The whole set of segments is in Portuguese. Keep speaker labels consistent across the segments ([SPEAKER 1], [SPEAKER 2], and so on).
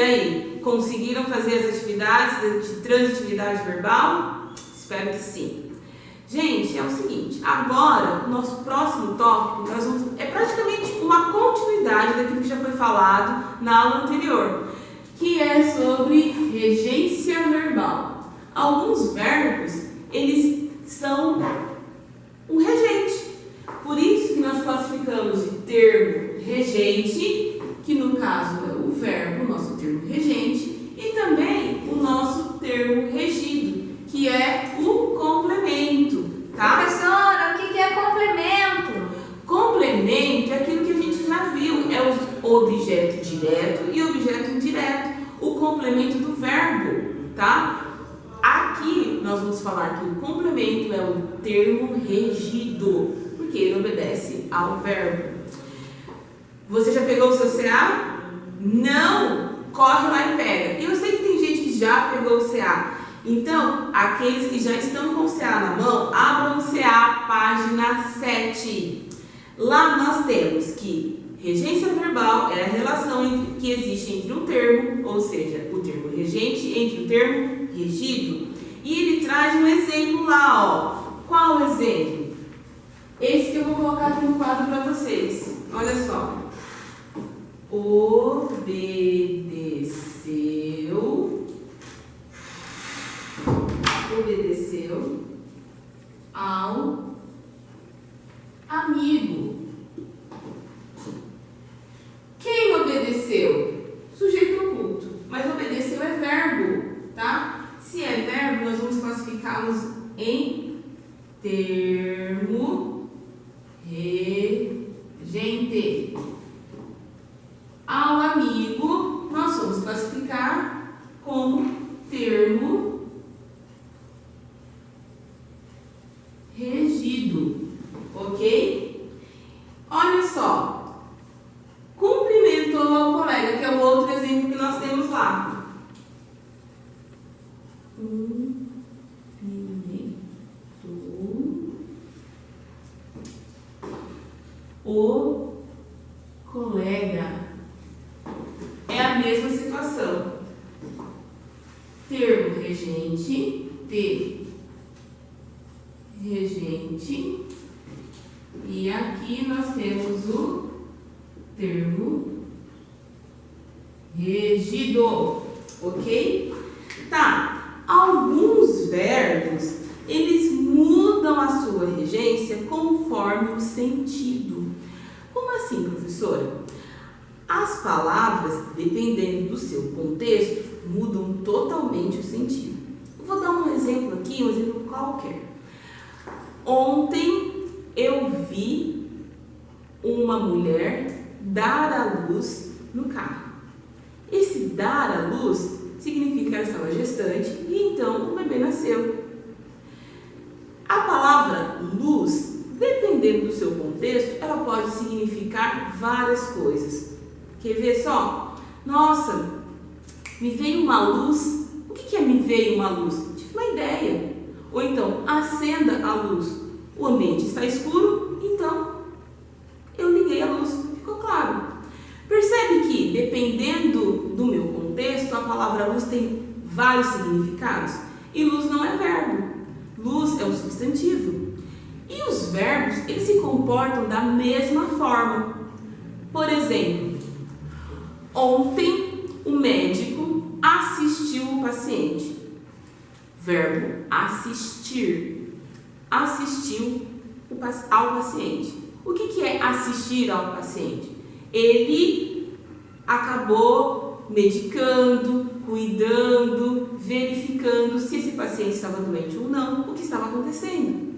[SPEAKER 1] aí, conseguiram fazer as atividades de transitividade verbal? Espero que sim. Gente, é o seguinte, agora o nosso próximo tópico é praticamente uma continuidade daquilo que já foi falado na aula anterior, que é sobre regência verbal. Alguns verbos, eles são um regente, por isso que nós classificamos de termo regente, que no caso é o verbo, o nosso termo regente, e também o nosso termo regido, que é o complemento, tá?
[SPEAKER 2] Professora, o que é complemento?
[SPEAKER 1] Complemento é aquilo que a gente já viu, é o objeto direto e objeto indireto, o complemento do verbo, tá? Aqui nós vamos falar que o complemento é o termo regido, porque ele obedece ao verbo. Você já pegou o seu CA? Não? Corre lá e pega. E eu sei que tem gente que já pegou o CA. Então, aqueles que já estão com o CA na mão, abram o CA, página 7. Lá nós temos que regência verbal é a relação que existe entre um termo, ou seja, o termo regente, entre o termo regido. E ele traz um exemplo lá, ó. Qual o exemplo? Esse que eu vou colocar aqui no quadro para vocês. Olha só. Obedeceu ao amigo. Quem obedeceu? Sujeito oculto. Mas obedeceu é verbo, tá? Se é verbo, nós vamos classificá-los em termo regente. Ao amigo, nós vamos classificar como termo regido, ok? Olha só, cumprimentou ao colega, que é o outro exemplo que nós temos lá. Cumprimentou o colega. É a mesma situação. Termo regente, regente, e aqui nós temos o termo regido, ok? Tá, alguns verbos, eles mudam a sua regência conforme o sentido. Como assim, professora? As palavras, dependendo do seu contexto, mudam totalmente o sentido. Eu vou dar um exemplo aqui, um exemplo qualquer. Ontem eu vi uma mulher dar à luz no carro. Esse dar à luz significa que ela estava gestante e então o bebê nasceu. A palavra luz, dependendo do seu contexto, ela pode significar várias coisas. Quer ver só? Nossa, me veio uma luz. O que é me veio uma luz? Tive uma ideia. Ou então, acenda a luz. O ambiente está escuro, então eu liguei a luz. Ficou claro. Percebe que, dependendo do meu contexto, a palavra luz tem vários significados. E luz não é verbo. Luz é um substantivo. E os verbos, eles se comportam da mesma forma. Por exemplo, ontem o médico assistiu o paciente. Verbo assistir. Assistiu ao paciente. O que é assistir ao paciente? Ele acabou medicando, cuidando, verificando se esse paciente estava doente ou não, o que estava acontecendo.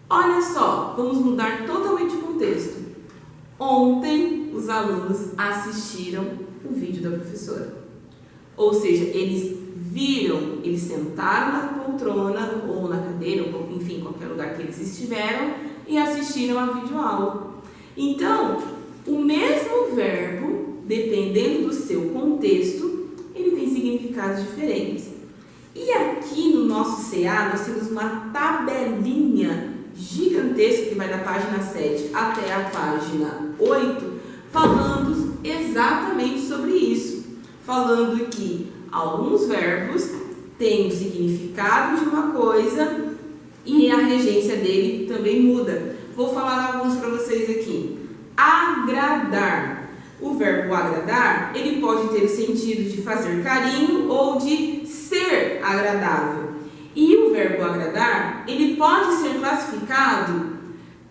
[SPEAKER 1] Olha só, vamos mudar totalmente o contexto. Ontem, os alunos assistiram o vídeo da professora. Ou seja, eles viram, eles sentaram na poltrona ou na cadeira, ou enfim, qualquer lugar que eles estiveram e assistiram a videoaula. Então, o mesmo verbo, dependendo do seu contexto, ele tem significados diferentes. E aqui no nosso CA, nós temos uma tabelinha gigantesca que vai da página 7 até a página 8, falando exatamente sobre isso. falando que alguns verbos têm o significado de uma coisa e a regência dele também muda. Vou falar alguns para vocês aqui. Agradar. O verbo agradar, ele pode ter o sentido de fazer carinho ou de ser agradável. E o verbo agradar, ele pode ser classificado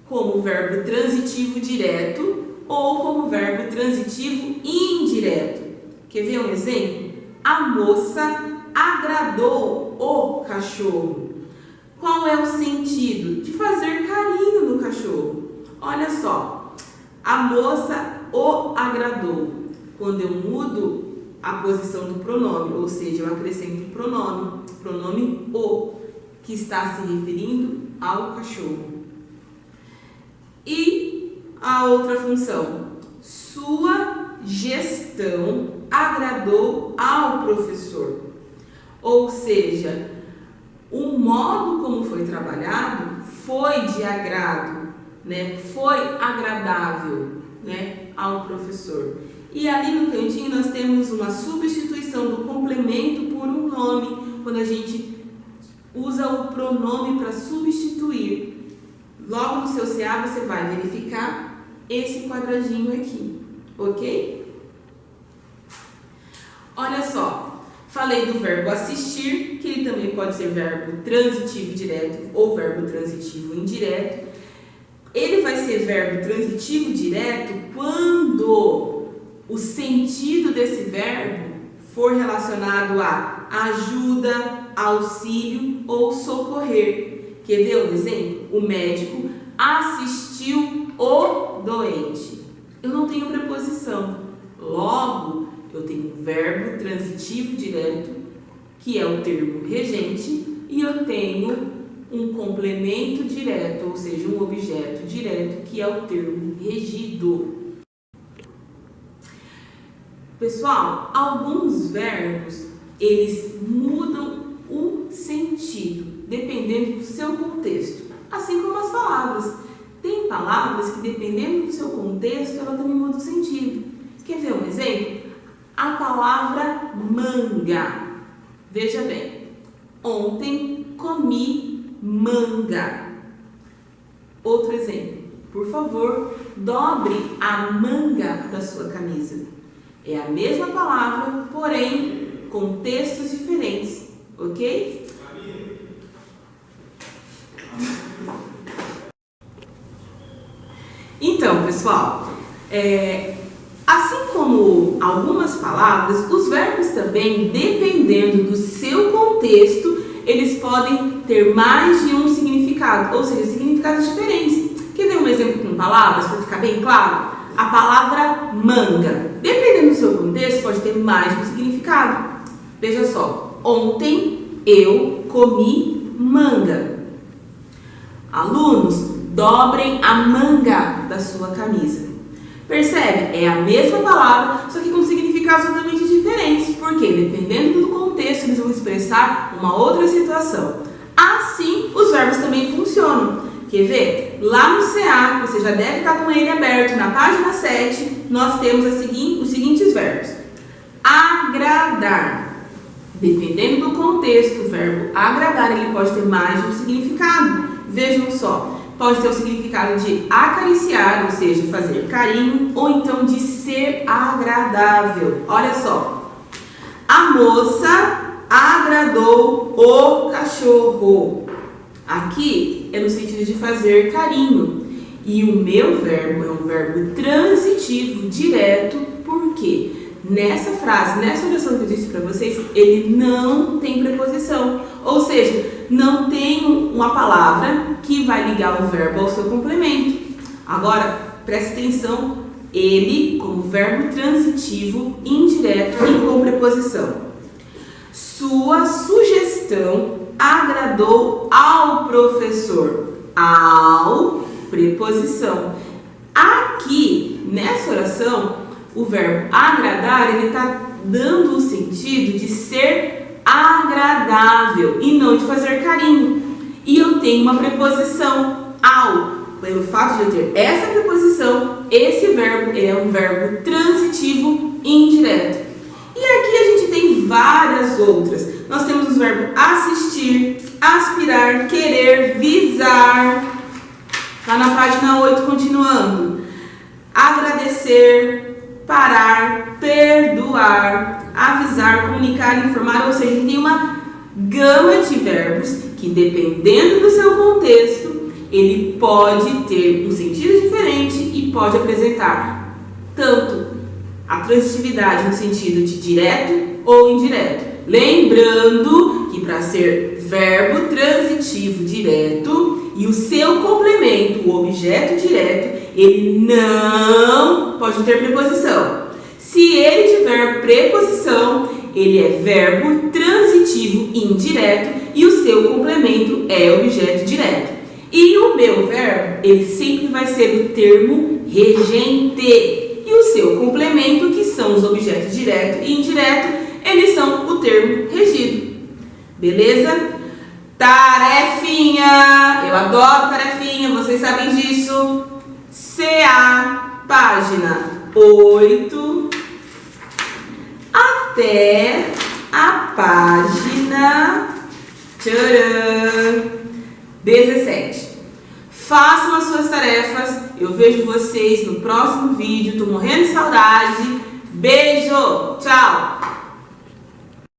[SPEAKER 1] como verbo transitivo direto ou como verbo transitivo indireto. Quer ver um exemplo? A moça agradou o cachorro. Qual é o sentido? De fazer carinho no cachorro. Olha só, a moça o agradou. Quando eu mudo a posição do pronome, ou seja, eu acrescento o pronome o, que está se referindo ao cachorro. E a outra função, sua gestão agradou ao professor. Ou seja, o modo como foi trabalhado foi de agrado, né? Foi agradável, né, ao professor. E ali no cantinho nós temos uma substituição do complemento por um nome, quando a gente usa o pronome para substituir. Logo no seu CA você vai verificar esse quadradinho aqui, ok? Olha só, falei do verbo assistir, que ele também pode ser verbo transitivo direto ou verbo transitivo indireto. Ele vai ser verbo transitivo direto quando o sentido desse verbo for relacionado a ajuda, auxílio ou socorrer. Quer ver um exemplo? O médico assistiu o doente. Eu não tenho preposição. Logo, eu tenho um verbo transitivo direto, que é o termo regente, e eu tenho um complemento direto, ou seja, um objeto direto, que é o termo regido. Pessoal, alguns verbos, eles mudam o sentido, dependendo do seu contexto, assim como as palavras. Tem palavras que, dependendo do seu contexto, ela também muda o sentido. Quer ver um exemplo? A palavra manga. Veja bem, ontem comi manga. Outro exemplo, por favor, dobre a manga da sua camisa. É a mesma palavra, porém, contextos diferentes, ok? Então, pessoal, assim como algumas palavras, os verbos também, dependendo do seu contexto, eles podem ter mais de um significado, ou seja, significados diferentes. Quer ver um exemplo com palavras, para ficar bem claro? A palavra manga, dependendo do seu contexto, pode ter mais de um significado. Veja só, ontem eu comi manga. Alunos, dobrem a manga da sua camisa. Percebe? É a mesma palavra, só que com significados totalmente diferentes. Porque, dependendo do contexto, eles vão expressar uma outra situação. Assim, os verbos também funcionam. Quer ver? Lá no CA, você já deve estar com ele aberto, na página 7, nós temos os seguintes verbos. Agradar. Dependendo do contexto, o verbo agradar, ele pode ter mais de um significado. Vejam só, pode ter o significado de acariciar, ou seja, fazer carinho, ou então de ser agradável. Olha só, a moça agradou o cachorro. Aqui é no sentido de fazer carinho. E o meu verbo é um verbo transitivo direto, porque nessa frase, nessa oração que eu disse para vocês, ele não tem preposição. Ou seja, não tem uma palavra que vai ligar o verbo ao seu complemento. Agora, preste atenção, ele como verbo transitivo indireto e com preposição. Sua sugestão agradou ao professor. Ao, preposição. Aqui, nessa oração, o verbo agradar, ele está dando o sentido de ser agradável e não de fazer carinho. E eu tenho uma preposição, ao. Pelo fato de eu ter essa preposição, esse verbo é um verbo transitivo indireto. E aqui outras. Nós temos os verbos assistir, aspirar, querer, visar. Lá na página 8, continuando. Agradecer, parar, perdoar, avisar, comunicar, informar. Ou seja, a gente tem uma gama de verbos que, dependendo do seu contexto, ele pode ter um sentido diferente e pode apresentar tanto a transitividade no sentido de direto ou indireto. Lembrando que para ser verbo transitivo direto e o seu complemento, o objeto direto, ele não pode ter preposição. Se ele tiver preposição, ele é verbo transitivo indireto e o seu complemento é objeto direto. E o meu verbo, ele sempre vai ser o termo regente. E o seu complemento, que são os objetos direto e indireto, eles são o termo regido. Beleza? Tarefinha! Eu adoro tarefinha, vocês sabem disso. CA, página 8 até a página 17. Façam as suas tarefas. Eu vejo vocês no próximo vídeo. Tô morrendo de saudade. Beijo! Tchau!